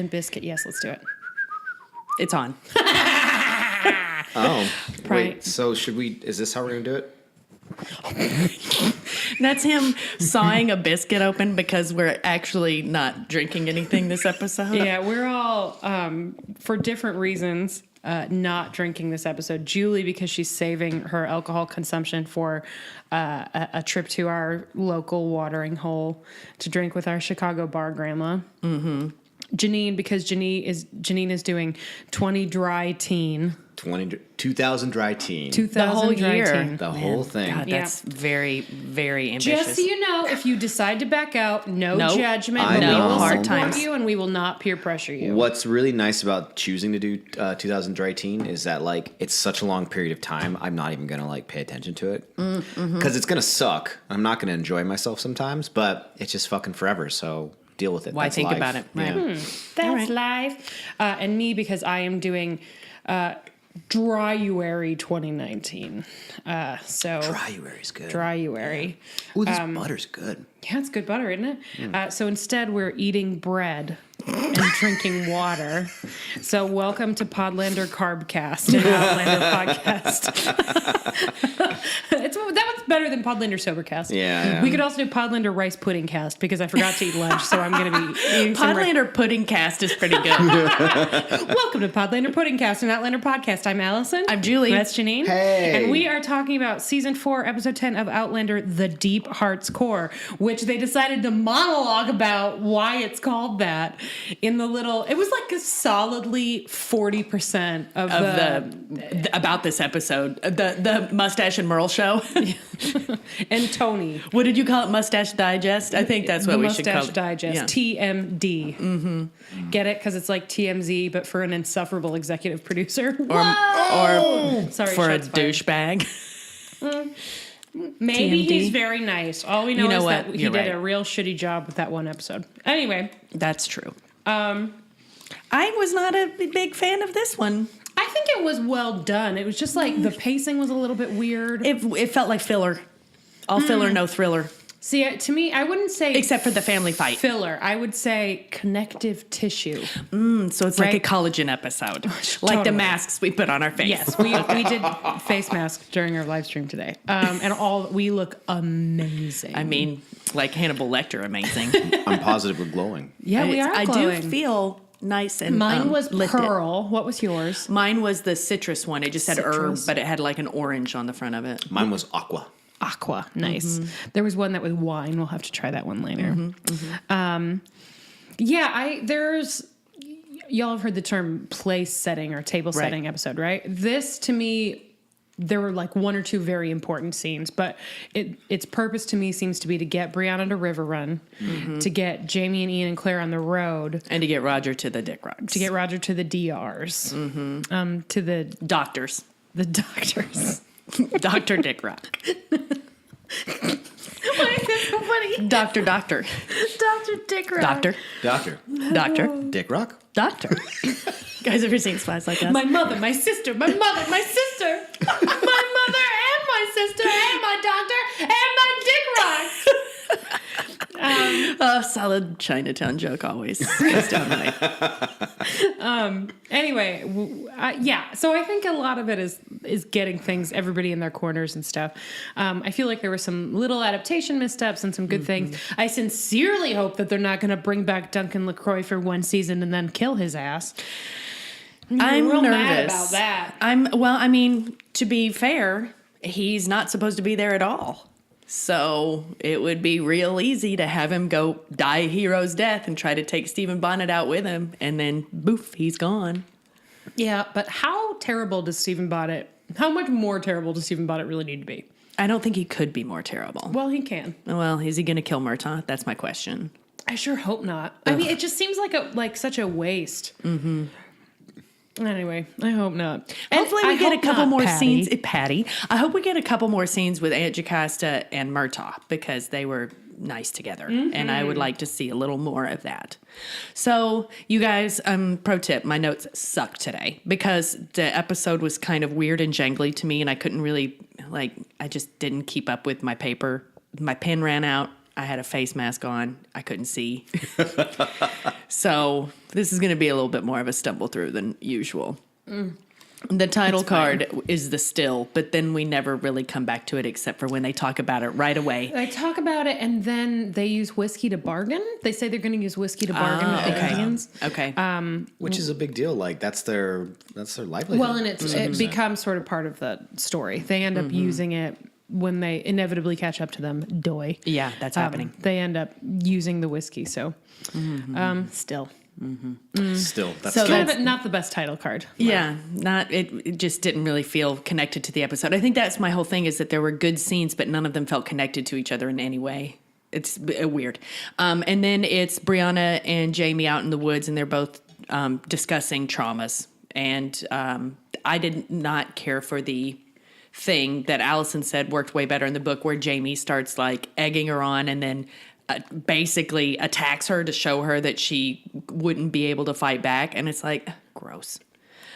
biscuit. Yes, let's do it. It's on. Oh, wait. So is this how we're going to do it? That's him sawing a biscuit open because we're actually not drinking anything this episode. Yeah, we're all, for different reasons, not drinking this episode. Julie, because she's saving her alcohol consumption for a trip to our local watering hole to drink with our Chicago bar grandma. Mm-hmm. Janine, because Janine is doing 20 dry teen. 2,000 dry teen. 2,000 The whole dry year. teen. The whole thing. God, that's very, very ambitious. Just so you know, if you decide to back out, no judgment. I We know. will Hard support times. you, and we will not peer pressure you. What's really nice about choosing to do 2,000 dry teen is that, like, it's such a long period of time, I'm not even going to, like, pay attention to it. Because it's going to suck. I'm not going to enjoy myself sometimes, but it's just fucking forever, so deal with it. Why That's think life. about it? Right. Yeah. That's life. And me, because I am doing Dryuary 2019. Dryuary's good. Dryuary. Ooh, this butter's good. Yeah, it's good butter, isn't it? So instead, we're eating bread and drinking water. So welcome to Podlander Carbcast and Outlander Podcast. That was better than Podlander Sobercast. Yeah. We could also do Podlander Rice Pudding Cast because I forgot to eat lunch, so I'm going to be eating some Podlander Pudding Cast is pretty good. Welcome to Podlander Pudding Cast and Outlander Podcast. I'm Allison. I'm Julie. That's Janine. Hey. And we are talking about Season 4, Episode 10 of Outlander, The Deep Heart's Core, which they decided to monologue about why it's called that in the little... It was like a solidly 40% of the about this episode, the Mustache and Merle show. and Tony. What did you call it? Mustache Digest? I think that's what we should call it. Mustache Digest. Yeah. TMD. Mm-hmm. Get it? Because it's like TMZ, but for an insufferable executive producer. Or Sorry, for a shots fired. douchebag. Maybe TMD. he's very nice. All we know You know is what? that he You're did right. a real shitty job with that one episode. Anyway, That's true. I was not a big fan of this one. I think it was well done. It was just like the pacing was a little bit weird. It felt like filler. All filler, no thriller. See, to me, I wouldn't say Except for the family fight. filler. I would say connective tissue. So it's like a Right. collagen episode. Like the Totally. masks we put on our face. Yes, we did face masks during our live stream today, and we look amazing. I mean, like Hannibal Lecter, amazing. I'm positively glowing. yeah, we are. I do glowing. feel nice and Mine was lifted. pearl. What was yours? Mine was the citrus one. It just said herb, Citrus. but it had like an orange on the front of it. Mine was aqua. Aqua. Nice. There was one that was wine. We'll have to try that one later. Y'all have heard the term place setting or table setting episode, right? This, to me, there were like one or two very important scenes, but its purpose to me seems to be to get Brianna to River Run, to get Jamie and Ian and Claire on the road, And to get Roger to the Dick Rocks. to get Roger to the DRs, to the doctors. doctors. Dr. Dick Rock. Why is this so funny? Doctor. Dr. Dick Rock. Doctor. Doctor. Dick Rock. Doctor. Guys, ever seen Spies Like Us? My mother, my sister, my mother, my sister, my mother and my sister and my doctor and my Dick Rocks. Solid Chinatown joke always goes down right. Anyway, so I think a lot of it is getting everybody in their corners and stuff. I feel like there were some little adaptation missteps and some good things. I sincerely hope that they're not going to bring back Duncan LaCroix for one season and then kill his ass. I'm real nervous mad about that. I mean, to be fair, he's not supposed to be there at all. So it would be real easy to have him go die a hero's death and try to take Stephen Bonnet out with him, and then boof, he's gone. Yeah, but how much more terrible does Stephen Bonnet really need to be? I don't think he could be more terrible. Well, he can. Well, is he going to kill Murtaugh? That's my question. I sure hope not. I mean, it just seems like such a waste. Mm-hmm. Anyway, I hope not. Hopefully we get a couple more scenes. Patty. I hope we get a couple more scenes with Aunt Jocasta and Murtaugh because they were nice together. And I would like to see a little more of that. So you guys, pro tip, my notes suck today because the episode was kind of weird and jangly to me and I couldn't really, I just didn't keep up with my paper. My pen ran out. I had a face mask on. I couldn't see. So this is going to be a little bit more of a stumble through than usual. The title card is the still, but then we never really come back to it except for when they talk about it right away. They talk about it, and then they use whiskey to bargain. They say they're going to use whiskey to bargain with the Indians. Okay. Which is a big deal. Like that's their livelihood. Well, and it becomes sort of part of the story. They end up using it when they inevitably catch up to them. Doy. Yeah, that's happening. They end up using the whiskey. So, still. Still, that's So kind of not the best title card. Yeah, it just didn't really feel connected to the episode. I think that's my whole thing is that there were good scenes, but none of them felt connected to each other in any way. It's weird. And then it's Brianna and Jamie out in the woods, and they're both discussing traumas. And I did not care for the thing that Allison said worked way better in the book, where Jamie starts like egging her on and then basically attacks her to show her that she wouldn't be able to fight back. And it's like, gross.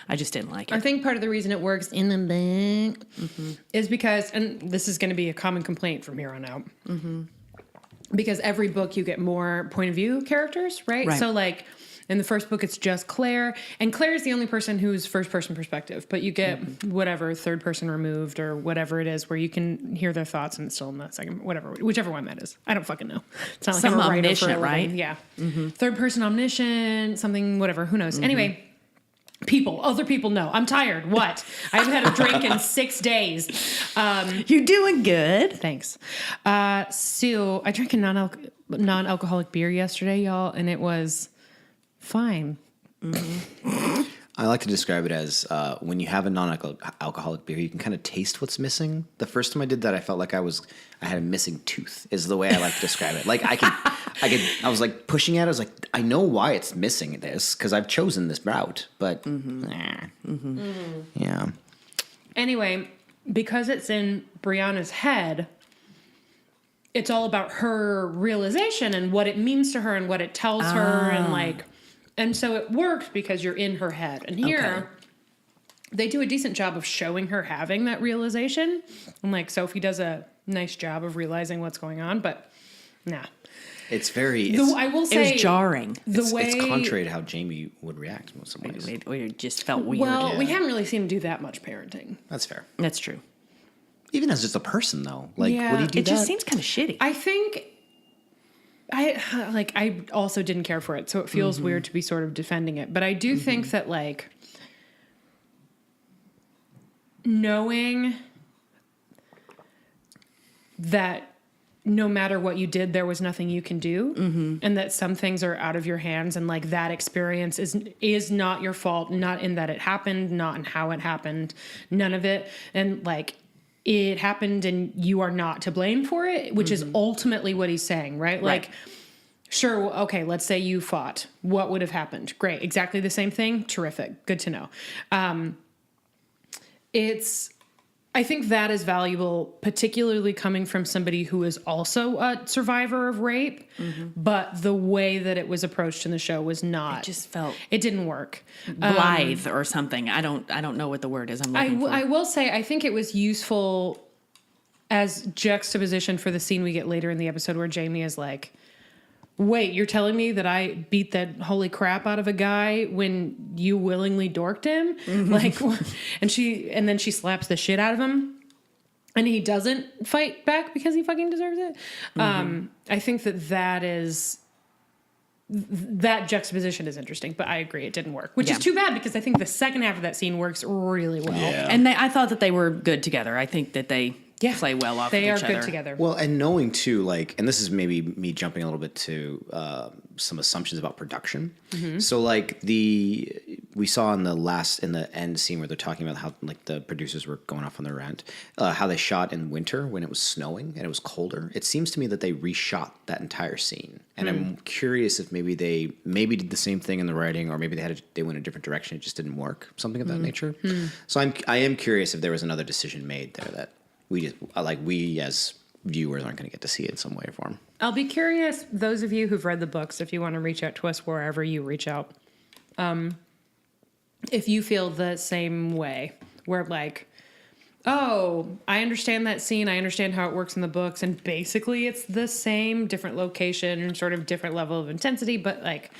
I just didn't like it. I think part of the reason it works in the book is because, and this is going to be a common complaint from here on out, because every book you get more point of view characters, right? So like in the first book, it's just Claire, and Claire is the only person who's first person perspective, but you get whatever third person removed or whatever it is where you can hear their thoughts and it's still in the second, whichever one that is. I don't fucking know. It's not like Some I'm a writer omniscient, for a living. right? Yeah. Third person omniscient, something, whatever, who knows. Anyway, other people know. I'm tired. What? I haven't had a drink in 6 days. You're doing good. Thanks. So I drank a non-alcoholic beer yesterday, y'all, and it was fine. I like to describe it as when you have a non-alcoholic beer, you can kind of taste what's missing. The first time I did that, I felt like I had a missing tooth. Is the way I like to describe it. Like I was like pushing at it. I was like, I know why it's missing this because I've chosen this route. But yeah. Anyway, because it's in Brianna's head, it's all about her realization and what it means to her and what it tells her and like. And so it works because you're in her head. And here, they do a decent job of showing her having that realization. And like Sophie does a nice job of realizing what's going on, but nah. It's very. I will say it was jarring. It's contrary to how Jamie would react in some ways. It just felt weird. Well, we haven't really seen him do that much parenting. That's fair. That's true. Even as just a person, though, like, Yeah. would he do It that? just seems kind of shitty. I think I also didn't care for it, so it feels weird to be sort of defending it. But I do think that like knowing that no matter what you did, there was nothing you can do, and that some things are out of your hands, and like that experience is not your fault, not in that it happened, not in how it happened, none of it, and like it happened and you are not to blame for it, which is ultimately what he's saying, right? Like, sure, okay, let's say you fought. What would have happened? Great. Exactly the same thing? Terrific. Good to know. I think that is valuable, particularly coming from somebody who is also a survivor of rape, but the way that it was approached in the show was not. It just felt it didn't work. blithe or something. I don't know what the word is I'm looking for. I will say I think it was useful as juxtaposition for the scene we get later in the episode where Jamie is like, wait, you're telling me that I beat that holy crap out of a guy when you willingly dorked him? Like, and then she slaps the shit out of him and he doesn't fight back because he fucking deserves it. I think that juxtaposition is interesting, but I agree it didn't work, which is too bad because I think the second half of that scene works really well. Yeah. And I thought that they were good together. I think that they play well off They of are each other. good together. Well, and knowing too, like, and this is maybe me jumping a little bit to some assumptions about production. So, like, we saw in the end scene where they're talking about how like the producers were going off on their rant, how they shot in winter when it was snowing and it was colder. It seems to me that they reshot that entire scene, and I'm curious if maybe they did the same thing in the writing, or maybe they went a different direction. It just didn't work, something of that nature. So I am curious if there was another decision made there that. We as viewers aren't going to get to see it in some way or form. I'll be curious, those of you who've read the books, if you want to reach out to us wherever you reach out, if you feel the same way, where like Oh, I understand that scene. I understand how it works in the books. And basically it's the same, different location and sort of different level of intensity, but like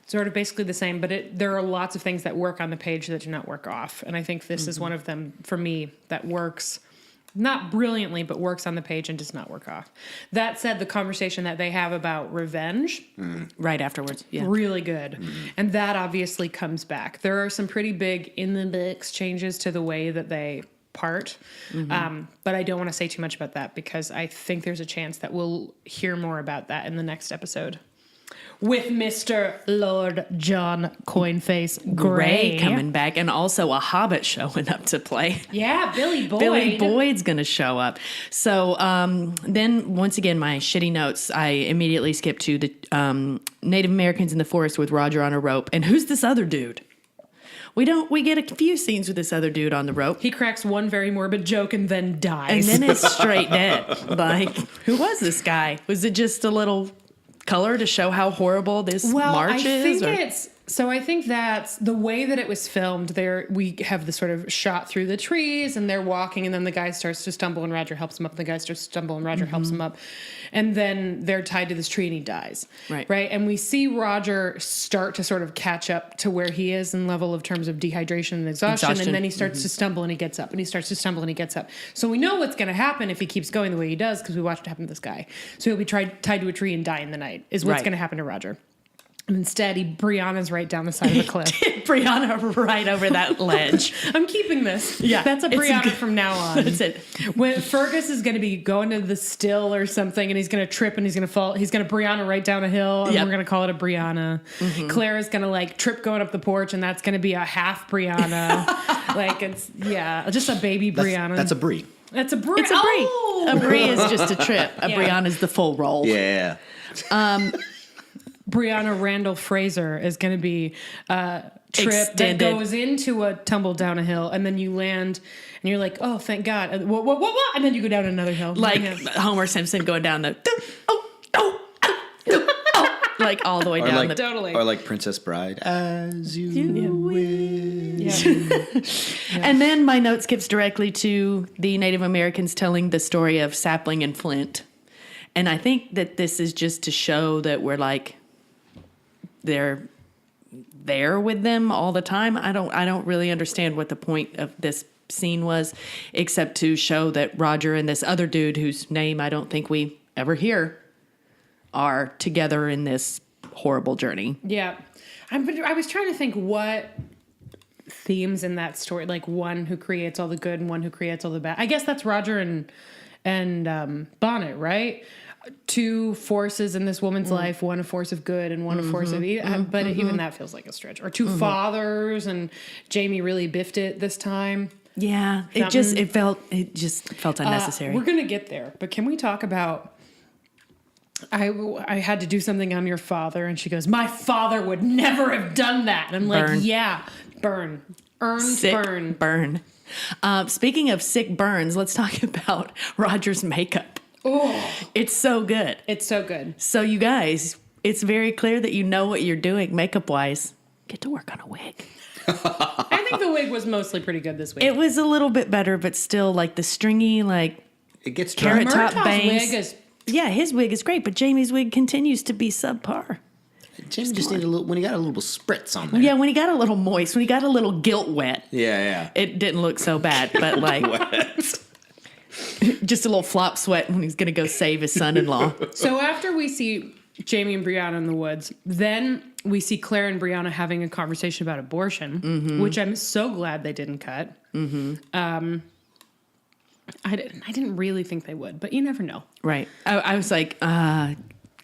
sort of basically the same. But there are lots of things that work on the page that do not work off. And I think this is one of them for me that works not brilliantly, but works on the page and does not work off. That said, the conversation that they have about revenge Right afterwards. Yeah. really good. And that obviously comes back. There are some pretty big in the mix changes to the way that they part. But I don't want to say too much about that because I think there's a chance that we'll hear more about that in the next episode. With Mr. Lord John Coinface Gray coming back, and also a Hobbit showing up to play. Yeah, Billy Boyd. Billy Boyd's going to show up. So then, once again, my shitty notes, I immediately skip to the Native Americans in the forest with Roger on a rope. And who's this other dude? We get a few scenes with this other dude on the rope. He cracks one very morbid joke and then dies. And then it's straight dead. Like, who was this guy? Was it just a little color to show how horrible this march is? I think that's the way that it was filmed. There, we have the sort of shot through the trees, and they're walking, and then the guy starts to stumble, and Roger helps him up. And the guy starts to stumble, and Roger helps him up, and then they're tied to this tree, and he dies. Right, and we see Roger start to sort of catch up to where he is in level of terms of dehydration and exhaustion. And then he starts to stumble, and he gets up, and he starts to stumble, and he gets up. So we know what's going to happen if he keeps going the way he does because we watched it happen to this guy. So he'll be tied to a tree and die in the night. Is what's going to happen to Roger. And instead, Brianna's right down the side of the cliff. Brianna right over that ledge. I'm keeping this. Yeah. That's a Brianna from now on. That's it. When Fergus is going to be going to the still or something, and he's going to trip and he's going to fall. He's going to Brianna right down a hill, and we're going to call it a Brianna. Clara's going to like trip going up the porch, and that's going to be a half Brianna. Like it's just a baby Brianna. That's a brie. That's a brie. It's a brie. Oh! A brie is just a trip. A Brianna's the full roll. Yeah. Brianna Randall Fraser is going to be a trip Extended. that goes into a tumble down a hill, and then you land, and you're like, oh, thank God. And, what? And then you go down another hill. Like Homer Simpson going down the like all the way down the Totally. Or like Princess Bride. As you wish. Yeah. And then my note skips directly to the Native Americans telling the story of Sapling and Flint. And I think that this is just to show that we're like they're there with them all the time. I don't really understand what the point of this scene was, except to show that Roger and this other dude whose name I don't think we ever hear are together in this horrible journey. Yeah. I was trying to think what themes in that story, like one who creates all the good and one who creates all the bad. I guess that's Roger and Bonnet, right? Two forces in this woman's life, one a force of good and one a force of evil. But even that feels like a stretch. Or two fathers, and Jamie really biffed it this time. Yeah, it just felt unnecessary. We're gonna get there, but can we talk about? I had to do something on your father, and she goes, "My father would never have done that." And I'm Burn. like, "Yeah, burn, earned Sick burn." burn. Speaking of sick burns, let's talk about Roger's makeup. Oh, It's so good. it's so good. So you guys, it's very clear that you know what you're doing makeup-wise. Get to work on a wig. I think the wig was mostly pretty good this week. It was a little bit better, but still like the stringy, like It gets Carrot dry. top Murtaugh's bangs. wig is Yeah, his wig is great, but Jamie's wig continues to be subpar. Jim just needed a little, when he got a little spritz on there. Yeah, when he got a little moist, when he got a little guilt wet, Yeah. it didn't look so bad, but like just a little flop sweat when he's going to go save his son-in-law. So after we see Jamie and Brianna in the woods, then we see Claire and Brianna having a conversation about abortion, which I'm so glad they didn't cut. I didn't really think they would, but you never know. Right. I was like,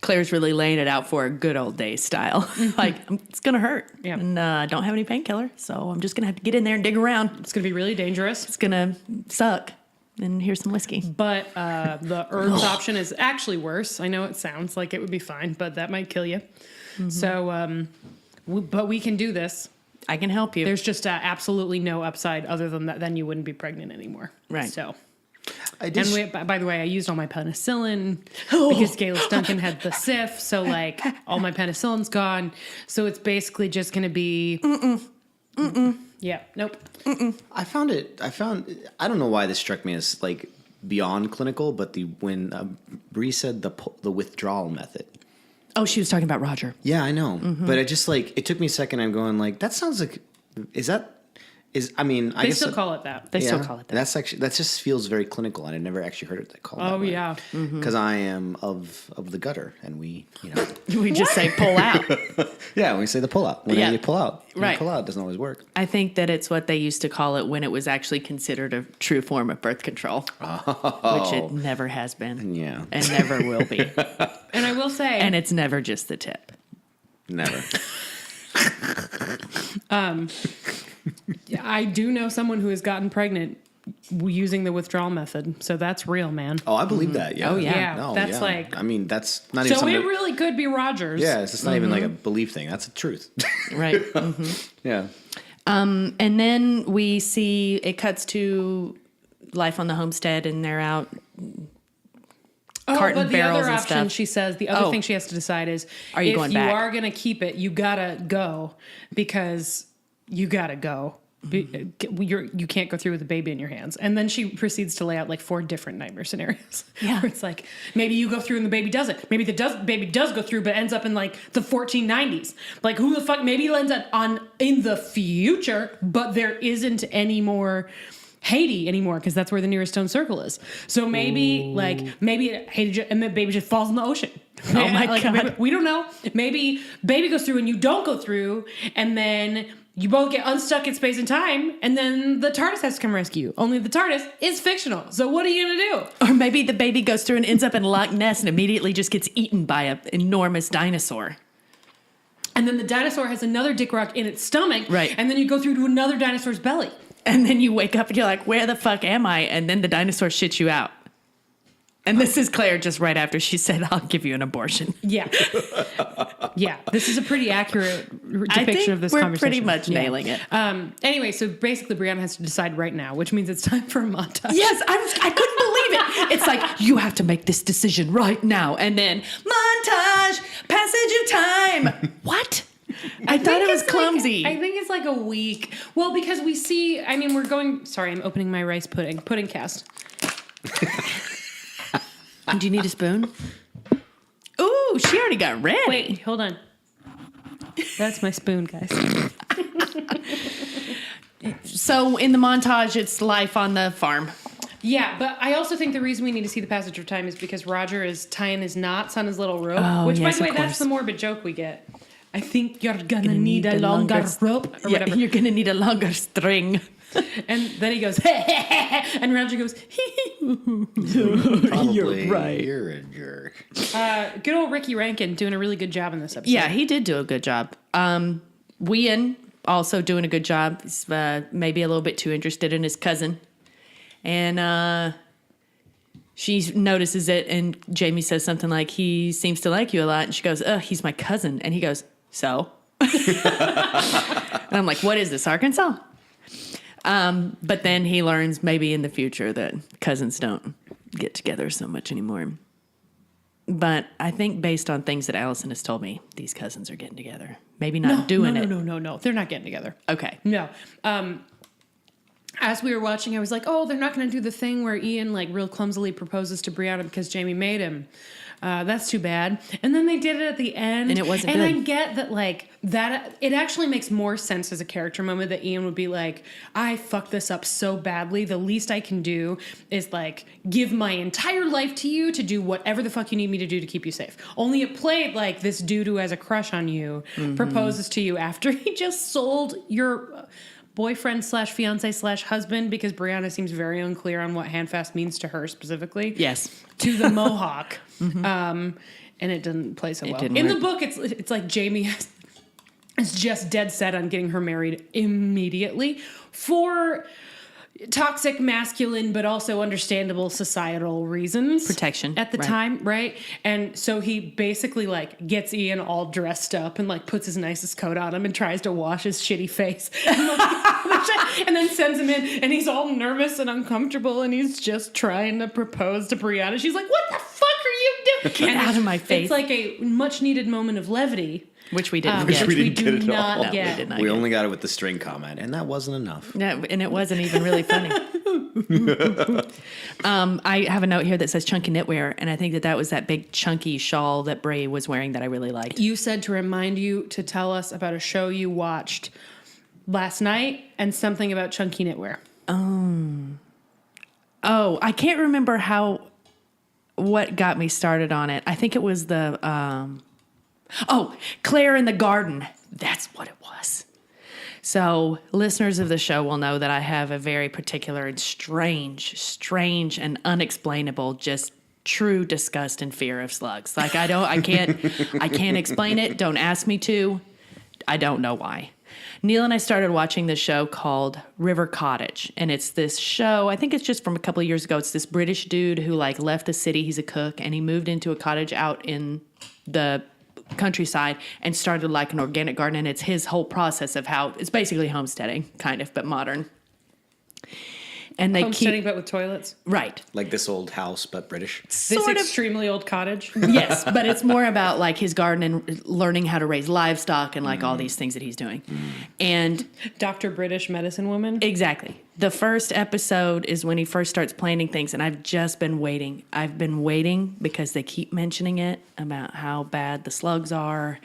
Claire's really laying it out for a good old day style. Like, it's going to hurt. Yeah. And I don't have any painkiller, so I'm just going to have to get in there and dig around. It's going to be really dangerous. It's going to suck. And here's some whiskey. But the herbs option is actually worse. I know it sounds like it would be fine, but that might kill you. So, but we can do this. I can help you. There's just absolutely no upside other than that. Then you wouldn't be pregnant anymore. Right. So, I did. by the way, I used all my penicillin because Gaylus Duncan had the SIF. So like all my penicillin's gone. So it's basically just going to be Yeah. Nope. I found, I don't know why this struck me as like beyond clinical, but when Bree said the withdrawal method. Oh, she was talking about Roger. Yeah, I know. But it just like, it took me a second. I'm going like, that sounds like, I mean, I They guess still call it that. They still call it that. That's actually, that just feels very clinical, and I never actually heard it called that Oh, way. yeah. Because I am of the gutter, and we, We just say pull out. yeah, we say the pull out. Whenever Yeah. you pull out. Right. Pull out doesn't always work. I think that it's what they used to call it when it was actually considered a true form of birth control, which it never has been. Yeah. And never will be. And I will say, And it's never just the tip. Never. I do know someone who has gotten pregnant using the withdrawal method. So that's real, man. Oh, I believe that. Yeah. Oh, yeah. Yeah, No, that's yeah. like- I mean, that's not even So something. it really could be Rogers. Yeah, it's just not even like a belief thing. That's the truth. Right. Yeah. And then we see it cuts to life on the homestead, and they're out carting but the barrels other and option, stuff. she says, the other Oh. thing she has to decide is, Are you if going you back? are going to keep it, you got to go because you got to go. You can't go through with a baby in your hands. And then she proceeds to lay out like 4 different nightmare scenarios. Yeah. Where it's like, maybe you go through and the baby doesn't. Maybe the baby does go through, but ends up in like the 1490s. Like, who the fuck? Maybe it ends up in the future, but there isn't any more Haiti anymore because that's where the nearest stone circle is. So maybe Haiti and the baby just falls in the ocean. Oh my God. Maybe, we don't know. Maybe baby goes through and you don't go through, and then you both get unstuck in space and time, and then the TARDIS has to come rescue you. Only the TARDIS is fictional. So what are you gonna do? Or maybe the baby goes through and ends up in Loch Ness and immediately just gets eaten by an enormous dinosaur. And then the dinosaur has another dick rock in its stomach. Right. And then you go through to another dinosaur's belly. And then you wake up and you're like, where the fuck am I? And then the dinosaur shits you out. And this is Claire just right after she said, I'll give you an abortion. Yeah. Yeah. This is a pretty accurate depiction of this we're conversation. pretty much nailing it. Anyway, so basically Brianna has to decide right now, which means it's time for a montage. Yes, I couldn't believe it. It's like, you have to make this decision right now. And then, montage, passage of time. What? I thought it was clumsy. I think it's like a week. Well, because we see, we're going, sorry, I'm opening my rice pudding cast. Do you need a spoon? Ooh, she already got ready. Wait, hold on. That's my spoon, guys. So in the montage, it's life on the farm. Yeah, but I also think the reason we need to see the passage of time is because Roger is tying his knots on his little rope. Oh, which, yes, by the of way, that's course. the morbid joke we get. I think you're gonna need a longer rope or Yeah, whatever. you're gonna need a longer string. And then he goes, and Roger goes, Probably. You're right. You're a jerk. good old Ricky Rankin doing a really good job in this episode. Yeah, he did do a good job. Wien also doing a good job. He's maybe a little bit too interested in his cousin. And she notices it, and Jamie says something like, he seems to like you a lot. And she goes, he's my cousin. And he goes, so? And I'm like, what is this, Arkansas? But then he learns maybe in the future that cousins don't get together so much anymore. But I think based on things that Allison has told me, these cousins are getting together. Maybe not doing it. No. They're not getting together. Okay. No. As we were watching, I was like, oh, they're not going to do the thing where Ian, like, real clumsily proposes to Brianna because Jamie made him. That's too bad. And then they did it at the end. And it wasn't And good. I get that, like, that it actually makes more sense as a character moment that Ian would be like, I fucked this up so badly. The least I can do is, like, give my entire life to you to do whatever the fuck you need me to do to keep you safe. Only it played like this dude who has a crush on you proposes to you after he just sold your boyfriend / fiance / husband, because Brianna seems very unclear on what handfast means to her specifically. Yes. To the Mohawk. And it didn't play so well. didn't In work. the book, it's like Jamie is just dead set on getting her married immediately for toxic, masculine, but also understandable societal reasons. Protection, at the right. time, right? And so he basically like gets Ian all dressed up and like puts his nicest coat on him and tries to wash his shitty face. And then sends him in, and he's all nervous and uncomfortable, and he's just trying to propose to Brianna. She's like, what the fuck are you doing? Get out of my face. It's like a much needed moment of levity. Which we didn't which get. we we didn't do get at not all. No, we get. did not We get. only got it with the string comment, and that wasn't enough. No, and it wasn't even really funny. I have a note here that says chunky knitwear, and I think that was that big chunky shawl that Bray was wearing that I really liked. You said to remind you to tell us about a show you watched last night and something about chunky knitwear. Oh, I can't remember what got me started on it. I think it was the Claire in the Garden. That's what it was. So listeners of the show will know that I have a very particular and strange and unexplainable, just true disgust and fear of slugs. Like I can't explain it. Don't ask me to. I don't know why. Neil and I started watching this show called River Cottage, and it's this show, I think it's just from a couple of years ago. It's this British dude who like left the city, he's a cook, and he moved into a cottage out in the countryside and started like an organic garden, and it's his whole process of how, it's basically homesteading, kind of, but modern. And they Homesteading, but with toilets. Right. Like this old house, but British. This Sort of. extremely old cottage. Yes, but it's more about like his garden and learning how to raise livestock and like all these things that he's doing. And Dr. British Medicine Woman. exactly. The first episode is when he first starts planting things, and I've just been waiting. I've been waiting because they keep mentioning it about how bad the slugs are,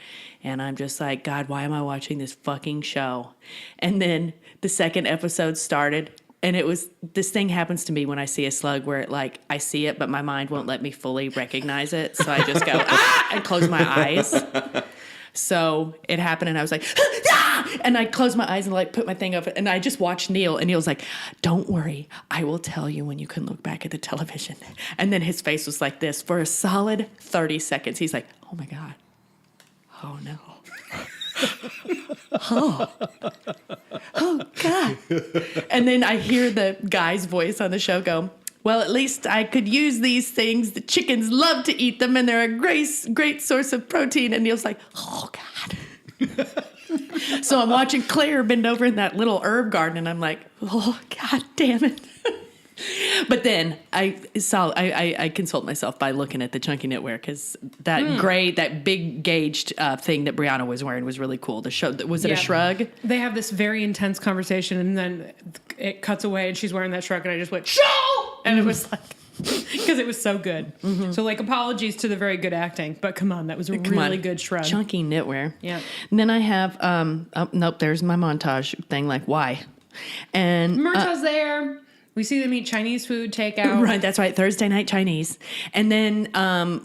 and I'm just like, God, why am I watching this fucking show? And then the second episode started, and it was, this thing happens to me when I see a slug where it like, I see it, but my mind won't let me fully recognize it. So I just go, ah, and close my eyes. So it happened, and I was like, ah! And I closed my eyes and like put my thing up, and I just watched Neil, and Neil's like, don't worry, I will tell you when you can look back at the television. And then his face was like this for a solid 30 seconds. He's like, oh my God. Oh no. Oh God. And then I hear the guy's voice on the show go, well, at least I could use these things. The chickens love to eat them, and they're a great source of protein. And Neil's like, oh God. So I'm watching Claire bend over in that little herb garden, and I'm like, oh God damn it. But then I consult myself by looking at the chunky knitwear, because that big gauged thing that Brianna was wearing was really cool. The show, was it a shrug? They have this very intense conversation, and then it cuts away, and she's wearing that shrug, and I just went, show! And it was like, because it was so good. So, like, apologies to the very good acting, but come on, that was a really good shrug. Chunky knitwear. Yeah. And then I have, nope, there's my montage thing, like, why? And Myrta's there. We see them eat Chinese food, takeout. Right, that's right. Thursday night Chinese. And then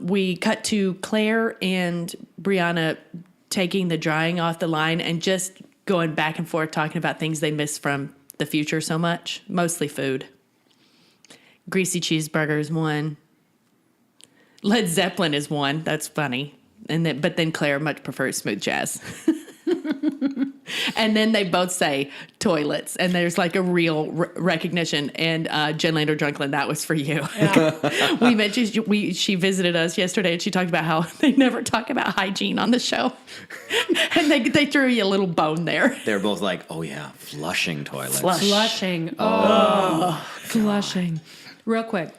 we cut to Claire and Brianna taking the drying off the line and just going back and forth talking about things they miss from the future so much. Mostly food. Greasy cheeseburger is one. Led Zeppelin is one. That's funny. But then Claire much prefers smooth jazz. And then they both say toilets, and there's like a real recognition. And Janine Drunklin, that was for you. Yeah. We mentioned she visited us yesterday, and she talked about how they never talk about hygiene on the show, and they threw you a little bone there. They're both like, oh yeah, flushing toilets. Flushing. Oh, flushing. Real quick.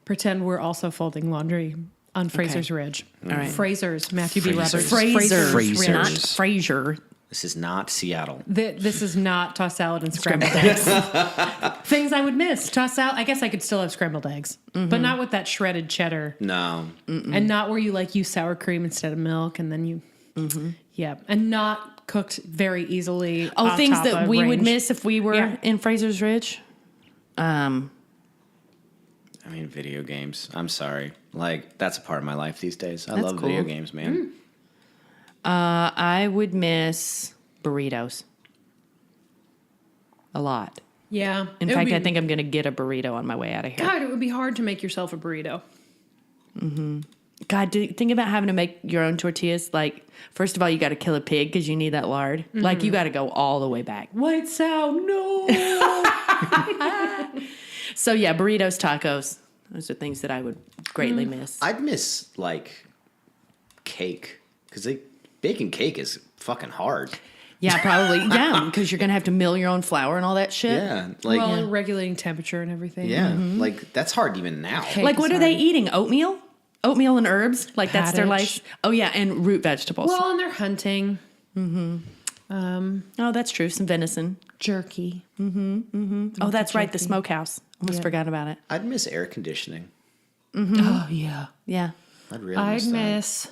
Pretend we're also folding laundry on Fraser's Ridge. All right. Fraser's, Matthew B. Roberts. Fraser's, not Fraser's. Fraser. This is not Seattle. This is not tossed salad and scrambled eggs. Things I would miss. Tossed salad. I guess I could still have scrambled eggs, but not with that shredded cheddar. No. And not where you like use sour cream instead of milk, and then you, yeah, and not cooked very easily. Oh, on things top that of we would range. miss if we were Yeah. in Fraser's Ridge. I mean, video games. I'm sorry. Like, that's a part of my life these days. I That's love cool. video games, man. I would miss burritos a lot. Yeah. In It would fact, be- I think I'm going to get a burrito on my way out of here. God, it would be hard to make yourself a burrito. God, think about having to make your own tortillas. Like, first of all, you got to kill a pig because you need that lard. Like, you got to go all the way back. White sound, no. So, yeah, burritos, tacos. Those are things that I would greatly miss. I'd miss, like, cake. Because baking cake is fucking hard. Yeah, probably. Yeah, because you're going to have to mill your own flour and all that shit. Yeah. Like, Well, regulating temperature and everything. yeah. Like, that's hard even now. Cake Like, is what are they hard. eating? Oatmeal? Oatmeal and herbs, like that's their Cabbage. life. Oh yeah, and root vegetables. Well, and they're hunting. Oh, that's true. Some venison. Jerky. Oh, that's right. The smokehouse. Almost forgot about it. I'd miss air conditioning. Oh, yeah. Yeah. I'd really I'd miss that. miss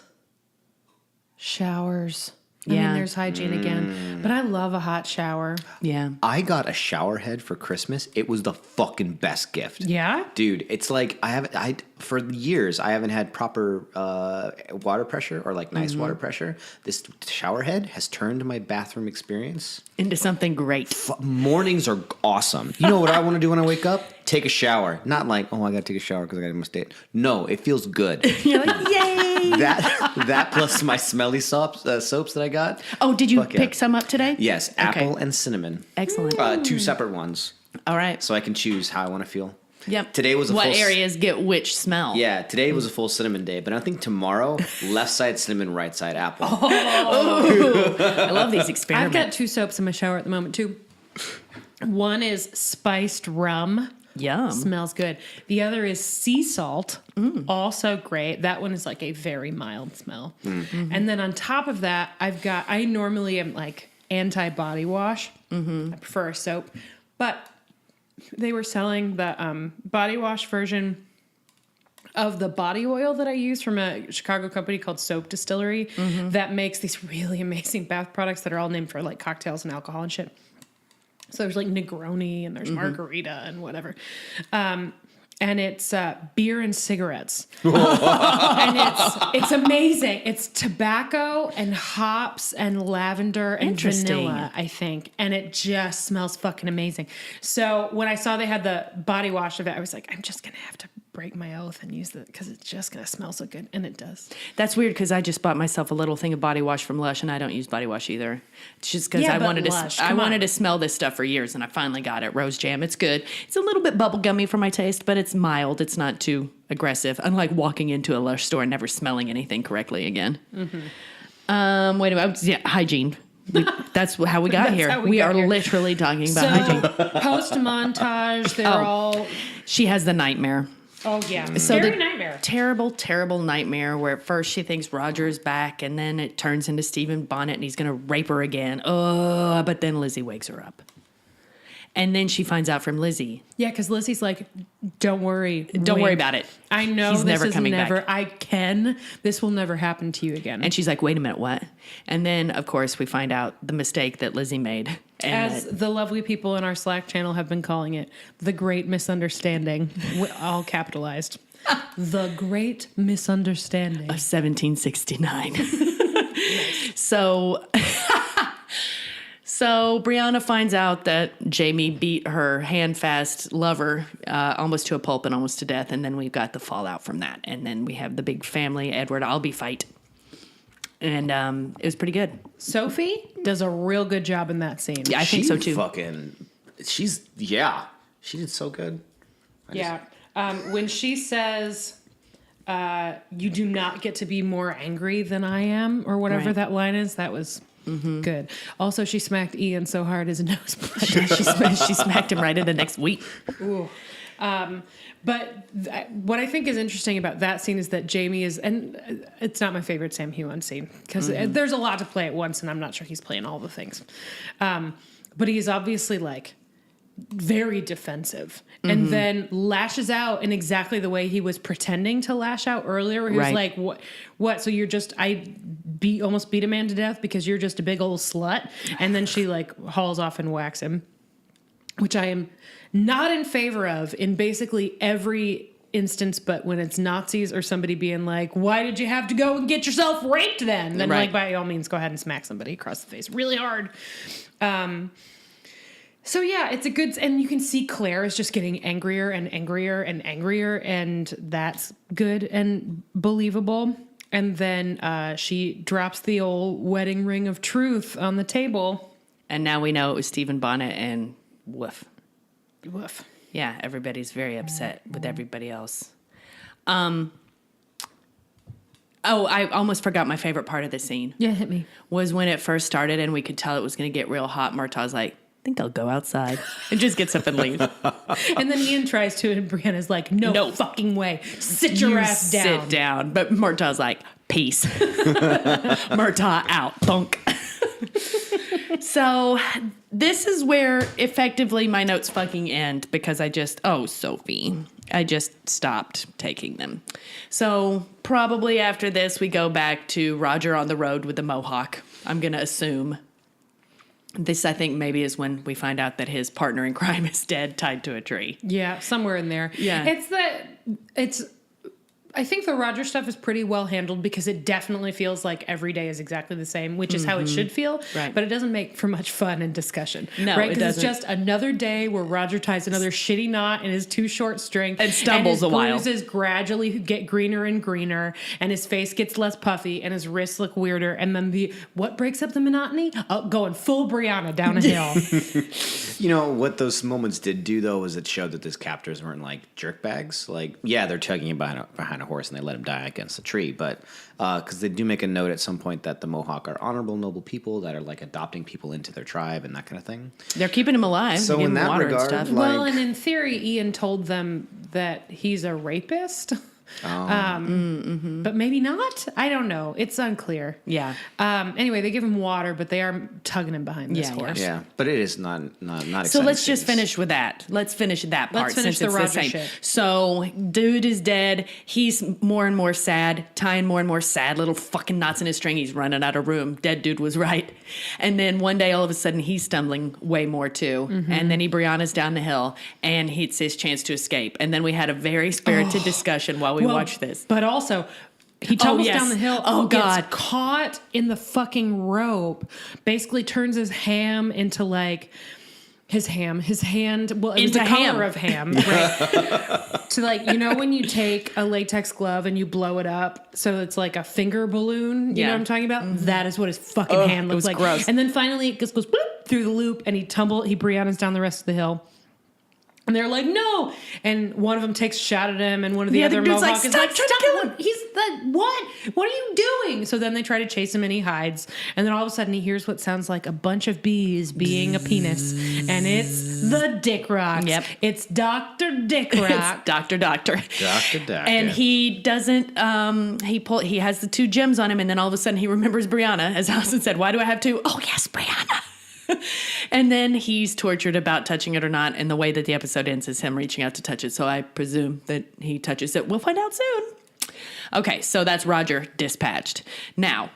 showers. I Yeah. mean, there's hygiene again. But I love a hot shower. Yeah. I got a shower head for Christmas. It was the fucking best gift. Yeah? Dude, it's like for years I haven't had proper water pressure or like nice water pressure. This shower head has turned my bathroom experience. Into something great. Mornings are awesome. You know what I want to do when I wake up? Take a shower. Not like, oh, I got to take a shower because I got to my state. No, it feels good. You're like, yay! that plus my smelly soaps that I got. Oh, did you Fuck yeah. pick some up today? Yes, apple and cinnamon. Excellent. 2 separate ones, All right. so I can choose how I want to feel. Yep. Today was a what full areas get which smell? Yeah, today was a full cinnamon day, but I think tomorrow, left side cinnamon, right side apple. I love these experiments. I've got 2 soaps in my shower at the moment, too. One is spiced rum. Yum. Smells good. The other is sea salt. Also great. That one is like a very mild smell. And then on top of that, I normally am like anti-body wash. I prefer a soap. But they were selling the body wash version of the body oil that I use from a Chicago company called Soap Distillery that makes these really amazing bath products that are all named for like cocktails and alcohol and shit. So there's like Negroni and there's margarita and whatever. And it's beer and cigarettes. And it's amazing. It's tobacco and hops and lavender and Interesting. vanilla, I think. And it just smells fucking amazing. So when I saw they had the body wash of it, I was like, I'm just going to have to break my oath and use it because it's just going to smell so good. And it does. That's weird because I just bought myself a little thing of body wash from Lush, and I don't use body wash either. It's just because Yeah, I but wanted Lush, to. I come wanted on. to smell this stuff for years, and I finally got it. Rose jam. It's good. It's a little bit bubblegummy for my taste, but it's mild. It's not too aggressive. Unlike walking into a Lush store and never smelling anything correctly again. Wait a minute. Yeah, hygiene. That's how we got That's here. how We we got are here. literally talking about hygiene. So post montage, they're all. She has the nightmare. Oh, yeah. So Scary the nightmare. terrible, terrible nightmare where at first she thinks Roger's back and then it turns into Stephen Bonnet and he's going to rape her again. Oh, but then Lizzie wakes her up. And then she finds out from Lizzie. Yeah, because Lizzie's like, don't worry. Don't worry about it. I know He's this never is coming never, back. this will never happen to you again. And she's like, wait a minute, what? And then, of course, we find out the mistake that Lizzie made. And as the lovely people in our Slack channel have been calling it, the great misunderstanding, all capitalized. The great misunderstanding. of 1769. So Brianna finds out that Jamie beat her handfast lover almost to a pulp and almost to death. And then we've got the fallout from that. And then we have the big family Edward Albee fight. And it was pretty good. Sophie does a real good job in that scene. Yeah, I think so too. She did so good. Yeah. When she says, you do not get to be more angry than I am, or whatever Right. that line is, that was good. Also, she smacked Ian so hard his nose bled. she smacked him right in the next week. Ooh. But what I think is interesting about that scene is that Jamie is, and it's not my favorite Sam Heughan scene because there's a lot to play at once, and I'm not sure he's playing all the things. But he's obviously like very defensive, and then lashes out in exactly the way he was pretending to lash out earlier. Where he was Right. like, "What? So you're just almost beat a man to death because you're just a big old slut?" And then she like hauls off and whacks him, which I am not in favor of in basically every instance, but when it's Nazis or somebody being like, why did you have to go and get yourself raped then? Then Right. like, by all means, go ahead and smack somebody across the face really hard. So yeah, it's a good, and you can see Claire is just getting angrier and angrier and angrier, and that's good and believable. And then she drops the old wedding ring of truth on the table. And now we know it was Stephen Bonnet and woof. Woof. Yeah, everybody's very upset with everybody else. I almost forgot my favorite part of the scene. Yeah, hit me. Was when it first started and we could tell it was going to get real hot. Murtaugh's like, think I'll go outside and just get up and leave. And then Ian tries to, and Brianna's like, no fucking way. Sit your ass down. Sit down. But Murtaugh's like, peace. Murtaugh out. Thunk. So this is where effectively my notes fucking end because Sophie. I just stopped taking them. So probably after this, we go back to Roger on the road with the Mohawk. I'm going to assume. This, I think, maybe is when we find out that his partner in crime is dead, tied to a tree. Yeah, somewhere in there. Yeah. I think the Roger stuff is pretty well handled because it definitely feels like every day is exactly the same, which is how it should feel. Right. But it doesn't make for much fun and discussion. No, right? it Because it's doesn't. just another day where Roger ties another shitty knot in his too short string. And stumbles and a while. his bruises gradually get greener and greener. And his face gets less puffy and his wrists look weirder. And then what breaks up the monotony? Going full Brianna down a hill. You know, what those moments did do, though, was it showed that these captors weren't like jerkbags. Like, yeah, they're tugging him behind a horse and they let him die against a tree. But because they do make a note at some point that the Mohawk are honorable, noble people that are like adopting people into their tribe and that kind of thing. They're keeping him alive. So They give in him that water regard, and stuff. like- Well, and in theory, Ian told them that he's a rapist. But maybe not. I don't know. It's unclear. Yeah. Anyway, they give him water, but they are tugging him behind this Yeah, horse. Yeah, but it is not exciting. So let's just scenes. finish with that. Let's finish that part. Let's finish since the it's Roger same. shit. So dude is dead. He's more and more sad, tying more and more sad little fucking knots in his string. He's running out of room. Dead dude was right. And then one day, all of a sudden, he's stumbling way more too. And then Brianna's down the hill, and it's his chance to escape. And then we had a very spirited discussion while we watched this. But also, he tumbles yes. down the hill. Oh, gets God. caught in the fucking rope. Basically turns his ham into like his hand. Well, it was Into the ham. color of ham, right? To like, you know, when you take a latex glove and you blow it up, so it's like a finger balloon. You know Yeah. what I'm talking about? That is what his fucking hand it looks was like. gross. And then finally it just goes bloop through the loop, and he Brianna's down the rest of the hill. And they're like, no. And one of them takes a shot at him, and one of the other dude's like, Mohawk is "Stop like, trying to stop. kill him." He's like, what? What are you doing? So then they try to chase him, and he hides. And then all of a sudden he hears what sounds like a bunch of bees being a penis. And it's the Dick Rocks. Yep. It's Dr. Dick Rock. It's Doctor. Doctor. And he doesn't, he has the two gems on him, and then all of a sudden he remembers Brianna, as Allison said. Why do I have two? Oh, yes, Brianna. And then he's tortured about touching it or not, and the way that the episode ends is him reaching out to touch it, so I presume that he touches it. We'll find out soon. Okay, so that's Roger dispatched. Now,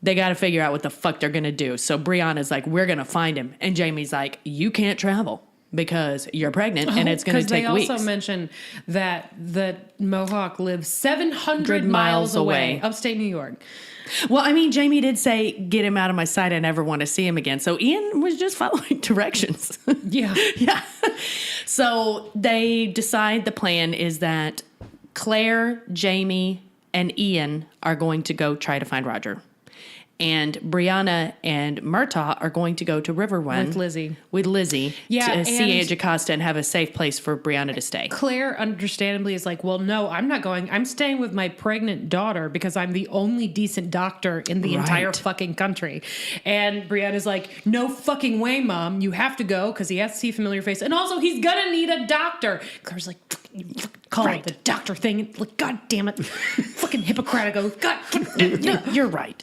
they got to figure out what the fuck they're going to do. So Brianna's like, we're going to find him. And Jamie's like, you can't travel because you're pregnant and it's going to take weeks. Because they also mention that the Mohawk lives 700 miles away, upstate New York. Well, I mean, Jamie did say, get him out of my sight. I never want to see him again. So Ian was just following directions. Yeah. Yeah. So they decide the plan is that Claire, Jamie, and Ian are going to go try to find Roger. And Brianna and Murtaugh are going to go to River Run With Lizzie. Yeah, to see Aunt Jocasta and have a safe place for Brianna to stay. Claire, understandably, is like, well, no, I'm not going. I'm staying with my pregnant daughter because I'm the only decent doctor in the entire fucking country. And Brianna's like, no fucking way, Mom. You have to go because he has to see a familiar face. And also, he's going to need a doctor. Claire's like, call it the doctor thing. Like, God damn it. Fucking Hippocratic oath. God, You're right.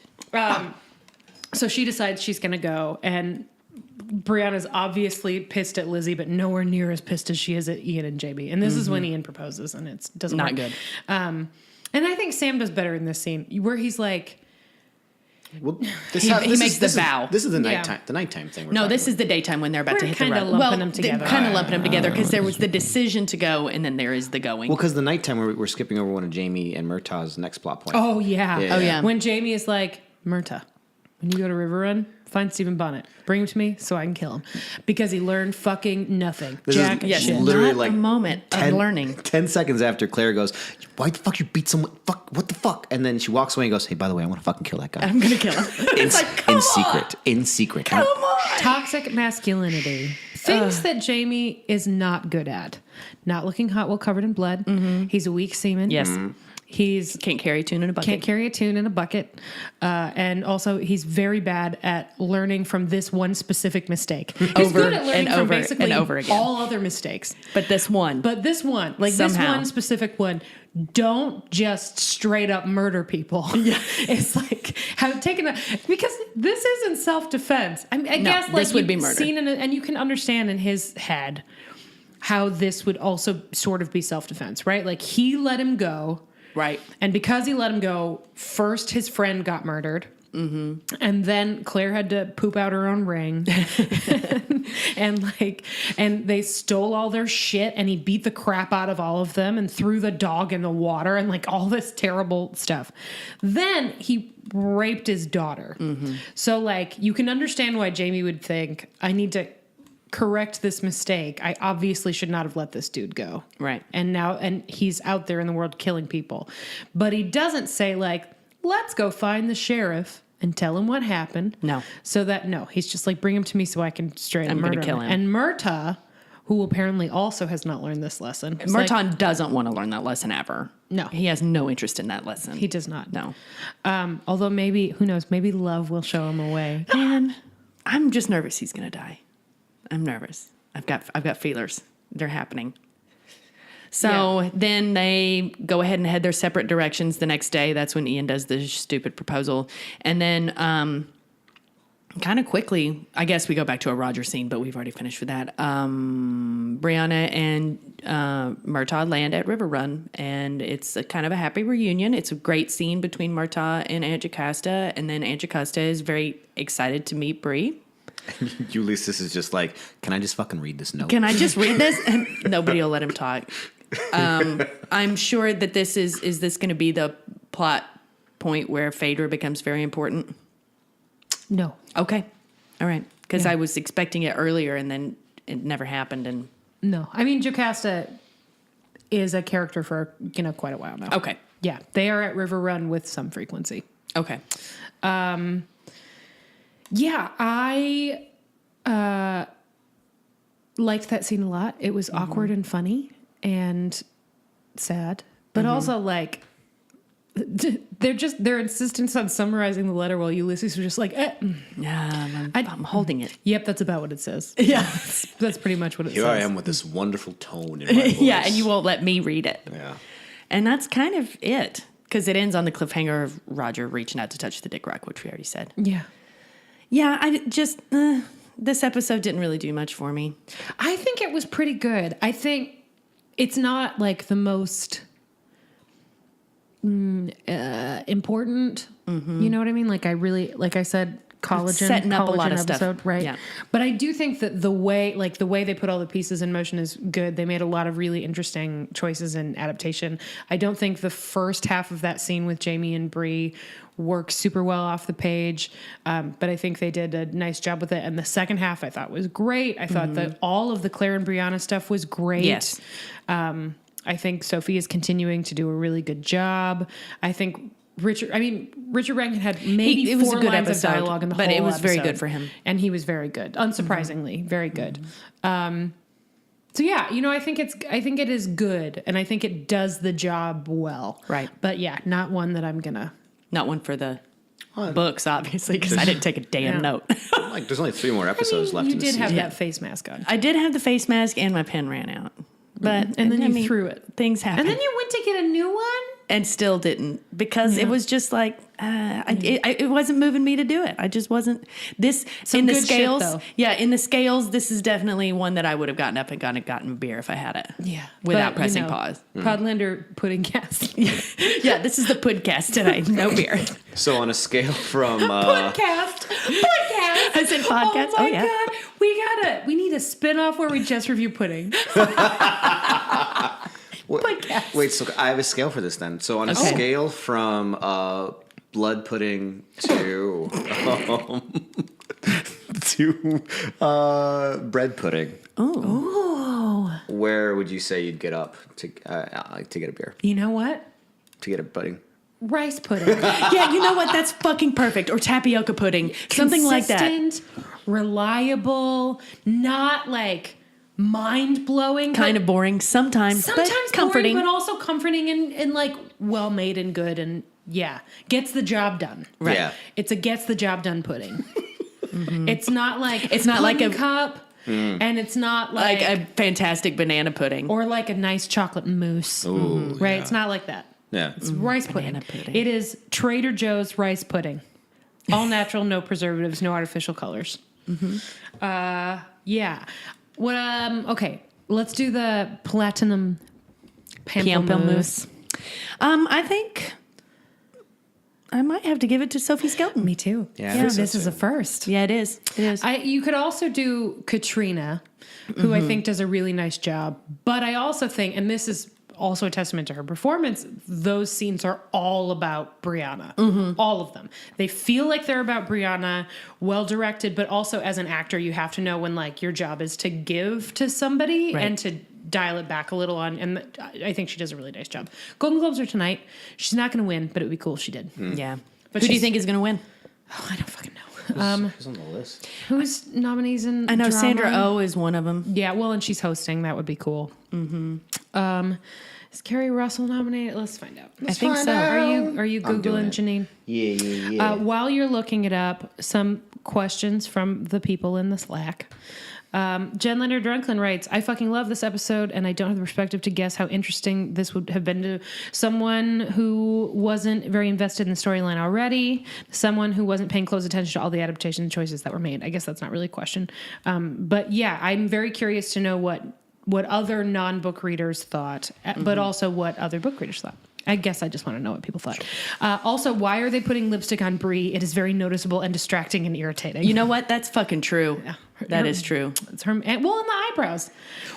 So she decides she's going to go, and Brianna's obviously pissed at Lizzie, but nowhere near as pissed as she is at Ian and Jamie. And this is when Ian proposes, and it doesn't Not work. good. And I think Sam does better in this scene, where he's like, Well, He makes the vow. This is the Yeah. nighttime. The nighttime thing. No, this is the daytime when they're about We're to hit the kinda road. lumping them together. Kind of lumping them together because there was the decision to go, and then there is the going. Well, because the nighttime we're skipping over one of Jamie and Murtaugh's next plot point. oh, yeah. Yeah. Oh, yeah. When Jamie is like, Murtaugh, when you go to River Run, find Stephen Bonnet. Bring him to me so I can kill him. Because he learned fucking nothing. This is Jack yes, shit. literally not like a moment of learning. 10 seconds after Claire goes, why the fuck you beat someone? Fuck, what the fuck? And then she walks away and goes, hey, by the way, I want to fucking kill that guy. I'm gonna kill him. It's like, come in on. secret. In secret. Come on. Toxic masculinity. Things that Jamie is not good at. Not looking hot while covered in blood. He's a weak seaman. Yes. He's Can't carry a tune in a bucket. can't carry a tune in a bucket. And also, he's very bad at learning from this one specific mistake. He's Over good at learning and from over basically and over again. all other mistakes. But this one. This Somehow. one specific one, don't just straight up murder people. Yeah. It's like because this isn't self-defense. I mean, I guess like this would be you've murder. seen and you can understand in his head how this would also sort of be self-defense, right? Like he let him go. Right. And because he let him go, first his friend got murdered. Mm-hmm. And then Claire had to poop out her own ring. and they stole all their shit, and he beat the crap out of all of them and threw the dog in the water and like all this terrible stuff. Then he raped his daughter. Mm-hmm. So like you can understand why Jamie would think, I need to correct this mistake. I obviously should not have let this dude go. Right. And he's out there in the world killing people. But he doesn't say like, let's go find the sheriff and tell him what happened. No. He's just like, bring him to me so I can straight up I'm murder gonna kill him. And Murtagh, who apparently also has not learned this lesson. Murtagh doesn't want to learn that lesson ever. No. He has no interest in that lesson. He does not. No. Although maybe, who knows, maybe love will show him a way. Man, I'm just nervous he's going to die. I'm nervous. I've got feelers. They're happening. So then they go ahead and head their separate directions the next day. That's when Ian does the stupid proposal. And then kind of quickly, I guess we go back to a Roger scene, but we've already finished with that. Brianna and Murtagh land at River Run, and it's a kind of a happy reunion. It's a great scene between Murtagh and Aunt Jocasta, and then Aunt Jocasta is very excited to meet Bree. Ulysses is just like, can I just fucking read this note? Can I just read this? And nobody will let him talk. I'm sure that this is this going to be the plot point where Phaedra becomes very important? No. Okay. All right. Because Yeah. I was expecting it earlier and then it never happened. And No. I mean, Jocasta is a character for, quite a while now. okay. Yeah. They are at River Run with some frequency. Okay. Yeah, I liked that scene a lot. It was awkward and funny and sad, but also like their insistence on summarizing the letter while Ulysses was just like, Yeah, I'm holding it. Yep, that's about what it says. Yeah. That's pretty much what it Here says. I am with this wonderful tone in my voice. Yeah, and you won't let me read it. Yeah. And that's kind of it. Because it ends on the cliffhanger of Roger reaching out to touch the dick rock, which we already said. Yeah. Yeah, I just, this episode didn't really do much for me. I think it was pretty good. I think it's not like the most important. Mm-hmm. You know what I mean? Like I said, Setting up a lot of episode, stuff. right? Yeah. But I do think that the way they put all the pieces in motion is good. They made a lot of really interesting choices in adaptation. I don't think the first half of that scene with Jamie and Bree works super well off the page, but I think they did a nice job with it. And the second half I thought was great. I thought that all of the Claire and Brianna stuff was great. Yes. I think Sophie is continuing to do a really good job. I think Richard Rankin had maybe It was a 4 good lines episode, of dialogue in the but whole it was very episode. good for him. And he was very good. Unsurprisingly, very good. So yeah, I think it is good, and I think it does the job well. Right. But yeah, not one that I'm gonna. Not one for the books, obviously, because I didn't take a damn note. Like, there's only 3 more episodes left You in the did season. have that face mask on, I did have the face mask and my pen ran out. But and then I you mean, threw it, Things happen. and then you went to get a new one. And still didn't, because it was just like it wasn't moving me to do it. I just wasn't. This Some in the good shit, scales, though. yeah, in the scales, this is definitely one that I would have gotten up and gotten a beer if I had it. Yeah, without but, pressing pause. Podlander pudding cast. Yeah, this is the podcast tonight. No beer. So on a scale from Podcast. I said podcast. Oh my yeah. God, we need a spin-off where we just review pudding. Podcast. Wait, so I have a scale for this then. So on a Okay. scale from blood pudding to bread pudding, Oh, where would you say you'd get up to get a beer, you know what? to get a pudding? Rice pudding. Yeah, you know what? That's fucking perfect. Or tapioca pudding, something like that. Consistent, reliable, not like mind blowing. Kind of boring sometimes, but comforting. boring, but also comforting and like well made and good and gets the job done. Right. Yeah. It's a gets the job done pudding. It's not like a cup, and it's not like a fantastic banana pudding. or like a nice chocolate mousse. Ooh, Right? yeah. It's not like that. Yeah. It's rice pudding. banana pudding. It is Trader Joe's rice pudding. All natural, no preservatives, no artificial colors. Yeah. What? Okay. Let's do the platinum pamplemousse. I think I might have to give it to Sophie Skelton. Me too. Yeah, I think so This is too. a first. Yeah, it is. It is. You could also do Katrina, who I think does a really nice job. But I also think, and this is also a testament to her performance, those scenes are all about Brianna. All of them. They feel like they're about Brianna, well directed, but also as an actor, you have to know when like your job is to give to somebody Right. and to dial it back a little on. And I think she does a really nice job. Golden Globes are tonight. She's not going to win, but it would be cool if she did. yeah. But Who do you she's- think is going to win? Oh, I don't fucking know. Who's on the list? Who's nominees in I know drama? Sandra Oh is one of them. Yeah, well, and she's hosting. That would be cool. Is Carrie Russell nominated? Let's find out. I think find so. out. Are you I'm doing Googling, it. Janine? Yeah. While you're looking it up, some questions from the people in the Slack. Jen Leonard Drunklin writes, I fucking love this episode, and I don't have the perspective to guess how interesting this would have been to someone who wasn't very invested in the storyline already, someone who wasn't paying close attention to all the adaptation choices that were made. I guess that's not really a question. But yeah, I'm very curious to know what other non-book readers thought, but also what other book readers thought. I guess I just want to know what people thought. Also, why are they putting lipstick on Brie? It is very noticeable and distracting and irritating. You know what? That's fucking true. That is true. It's her, and the eyebrows.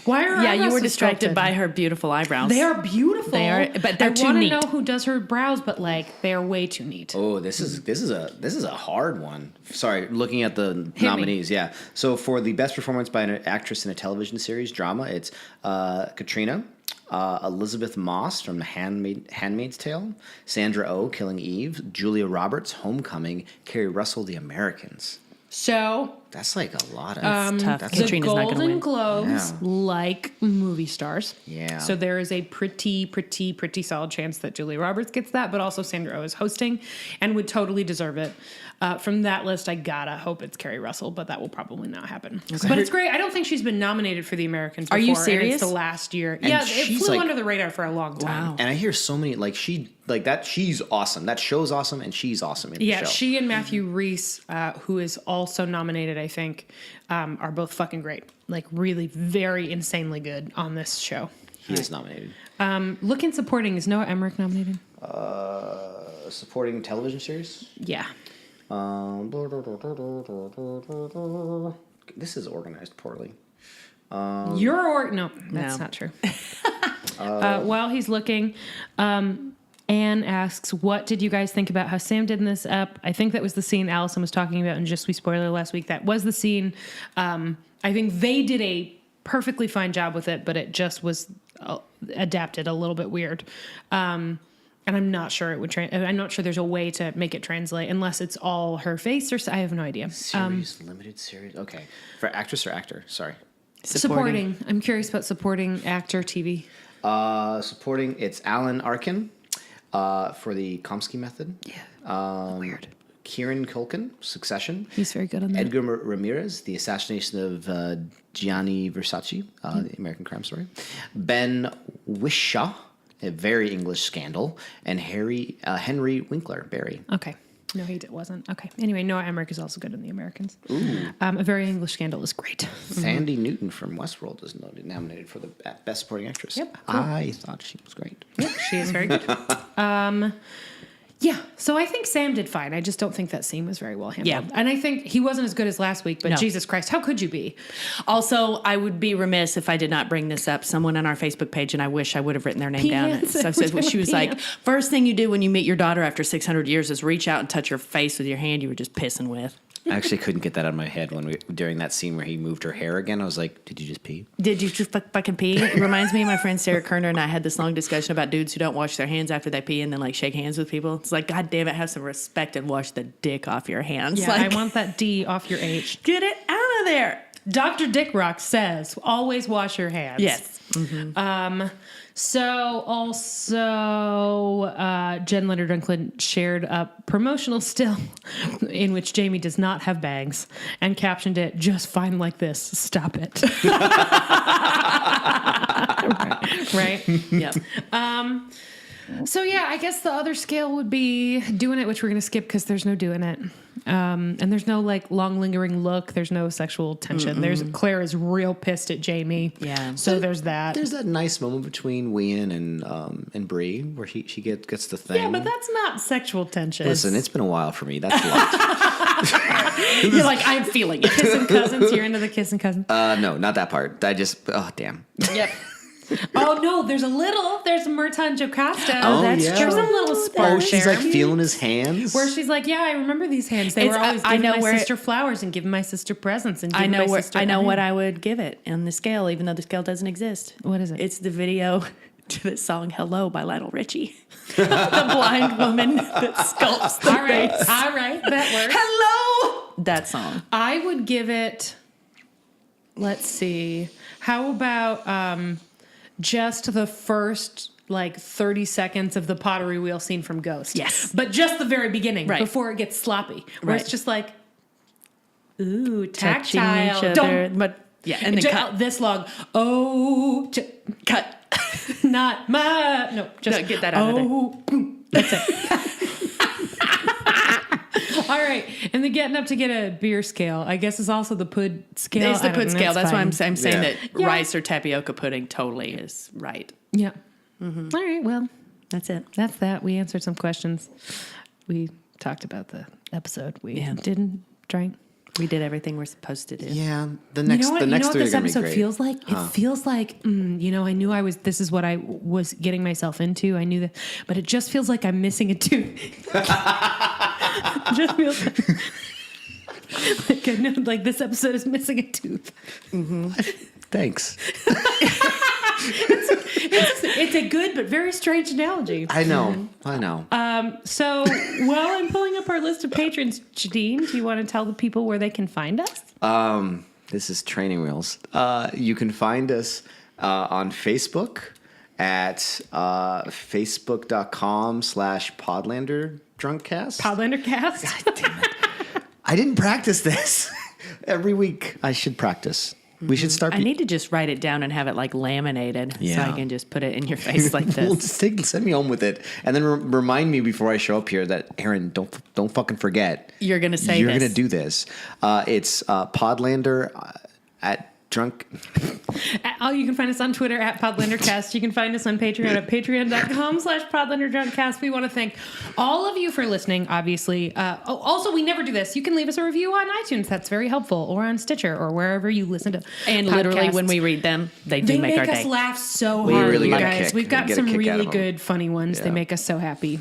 Why are her Yeah, you eyebrows were so distracted sculpted? by her beautiful eyebrows. They are beautiful. They are, but they're too I want neat. to know who does her brows, but like they are way too neat. Oh, this is a hard one. Sorry, looking at the nominees. Yeah. So for the best performance by an actress in a television series drama, it's Katrina, Elizabeth Moss from The Handmaid's Tale, Sandra Oh, Killing Eve, Julia Roberts, Homecoming, Kerry Russell, The Americans. So That's like a lot of tough. That's the Katrina's not gonna Golden win. Globes, Yeah. like movie stars. Yeah. So there is a pretty solid chance that Julia Roberts gets that, but also Sandra Oh is hosting and would totally deserve it. From that list, I gotta hope it's Kerry Russell, but that will probably not happen. But it's great. I don't think she's been nominated for the Americans before. Are you And serious? it's the last year. And Yeah, it she's flew like- under the radar for a long time. Wow. And I hear so many she's awesome. That show's awesome, and she's awesome in the Yeah, show. she and Matthew Rhys, who is also nominated, I think, are both fucking great. Like, really, very insanely good on this show. He is nominated. Look in supporting. Is Noah Emmerich nominated? Supporting television series. Yeah. This is organized poorly. No, that's No. not true. While he's looking, Anne asks, what did you guys think about how Sam did in this up? I think that was the scene Allison was talking about in Just We Spoiler last week. That was the scene. I think they did a perfectly fine job with it, but it just was adapted a little bit weird. And I'm not sure it would. I'm not sure there's a way to make it translate unless it's all her face or. I have no idea. Series, limited series. Okay. For actress or actor? Sorry. Supporting. I'm curious about supporting actor TV. Supporting, it's Alan Arkin for the Komsky Method. Yeah. Weird. Kieran Culkin, Succession. He's very good on that. Edgar Ramirez, The Assassination of Gianni Versace, the American Crime Story. Ben Whishaw, A Very English Scandal. And Henry Winkler, Barry. Okay. No, wasn't. Okay. Anyway, Noah Emmerich is also good in The Americans. A Very English Scandal is great. Sandy Newton from Westworld is nominated for the Best Supporting Actress. Yep, cool. I thought she was great. She is very good. Yeah. So I think Sam did fine. I just don't think that scene was very well handled. Yeah. And I think he wasn't as good as last week, but No. Jesus Christ, how could you be? Also, I would be remiss if I did not bring this up. Someone on our Facebook page, and I wish I would have written their name down. P.S. So she was like, P.S. first thing you do when you meet your daughter after 600 years is reach out and touch her face with your hand you were just pissing with. I actually couldn't get that out of my head during that scene where he moved her hair again. I was like, did you just pee? Did you just fucking pee? It reminds me of my friend Sarah Kerner and I had this long discussion about dudes who don't wash their hands after they pee and then like shake hands with people. It's like, God damn it, have some respect and wash the dick off your hands. Yeah, like, I want that D off your H. get it out of there. Dr. Dick Rock says, always wash your hands. Yes. So also, Jen Leonard Dunklin shared a promotional still in which Jamie does not have bangs and captioned it, "Just fine like this. Stop it." Right? Yep. So yeah, I guess the other scale would be doing it, which we're going to skip because there's no doing it. And there's no like long lingering look. There's no sexual tension. There's Claire is real pissed at Jamie. Yeah. So there's that. There's that nice moment between Wien and Bree where she gets the thing. Yeah, but that's not sexual tension. Listen, it's been a while for me. That's a lot. You're like, I'm feeling it. Kissing cousins. You're into the kissing cousins. No, not that part. Oh, damn. Yep. Oh no, there's a Merton Jocasta. Oh, that's There's a little spark she's there. like feeling his hands. Where she's like, yeah, I remember these hands. They were always giving my sister flowers and giving my sister presents and giving my sister. I know what I would give it on the scale, even though the scale doesn't exist. What is it? It's the video to the song "Hello" by Lionel Richie. The blind woman that sculpts the face. All right, that works. Hello, that song. I would give it. Let's see. How about just the first like 30 seconds of the pottery wheel scene from Ghost? Yes. But just the very beginning, right before it gets sloppy. Where it's just like, ooh, touching tactile. each other, but yeah, and then cut. This long. Oh, Cut. Not my. No, just No, get that out of there. Boom. That's it. All right, and the getting up to get a beer scale, I guess, is also the pud scale. It's the pud scale. That's why I'm saying that Yeah. rice or tapioca pudding totally is right. Yeah. Mm-hmm. All right, well, That's it. that's that. We answered some questions. We talked about the episode. We didn't drink. We did everything we're supposed to do. Yeah, the next you know three what are this gonna be episode great. feels like? It feels like, I knew this is what I was getting myself into. I knew that, but it just feels like I'm missing a tooth. It just feels like I know, like this episode is missing a tooth. Thanks. It's a good but very strange analogy. I know. So while I'm pulling up our list of patrons, Janine, do you want to tell the people where they can find us? This is Training Wheels. You can find us on Facebook at facebook.com/Podlander Drunkcast. Podlander Cast. God damn it. I didn't practice this. Every week I should practice. We should start. I need to just write it down and have it like laminated so Yeah. I can just put it in your face like Well, this. just send me home with it, and then remind me before I show up here that Aaron, don't fucking forget. You're gonna say you're this. gonna do this. It's Podlander at Drunk. You can find us on Twitter at PodlanderCast. You can find us on Patreon at patreon.com/PodlanderDrunkcast. We want to thank all of you for listening, obviously. Also, we never do this. You can leave us a review on iTunes. That's very helpful. Or on Stitcher or wherever you listen to And podcasts. literally when we read them, they do make our us day. laugh so We hard, really you get a guys. kick. We've got We get a some kick out really of 'em. good, funny ones. They Yeah. make us so happy.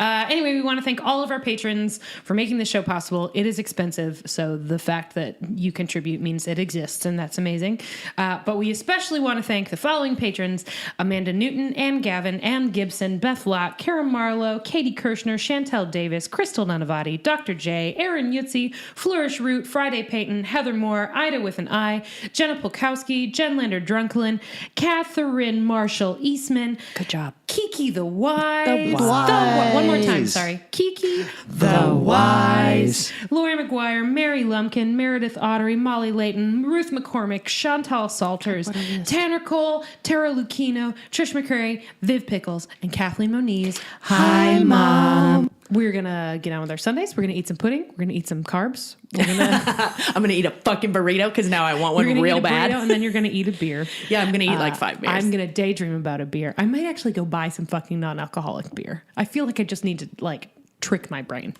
Anyway, we want to thank all of our patrons for making this show possible. It is expensive, so the fact that you contribute means it exists, and that's amazing. But we especially want to thank the following patrons: Amanda Newton, Ann Gavin, Ann Gibson, Beth Lott, Kara Marlowe, Katie Kirshner, Chantel Davis, Crystal Nanavati, Dr. J, Aaron Yutzi, Flourish Root, Friday Payton, Heather Moore, Ida with an I, Jenna Polkowski, Jen Lander Drunklin, Catherine Marshall Eastman. Good job. Kiki the Wise. The Wise. One more time, sorry. Kiki The Wise. Lori McGuire, Mary Lumpkin, Meredith Ottery, Molly Layton, Ruth McCormick, Chantal Salters, Tanner Cole, Tara Lucchino, Trish McCurry, Viv Pickles, and Kathleen Moniz. Hi, Mom. We're going to get on with our Sundays. We're going to eat some pudding. We're going to eat some carbs. We're gonna, I'm going to eat a fucking burrito because now I want one you're gonna real eat a bad. burrito, and then you're going to eat a beer. Yeah, I'm going to eat like 5 beers. I'm going to daydream about a beer. I might actually go buy some fucking non-alcoholic beer. I feel like I just need to like trick my brain.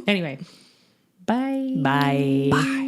Anyway, bye. Bye. Bye.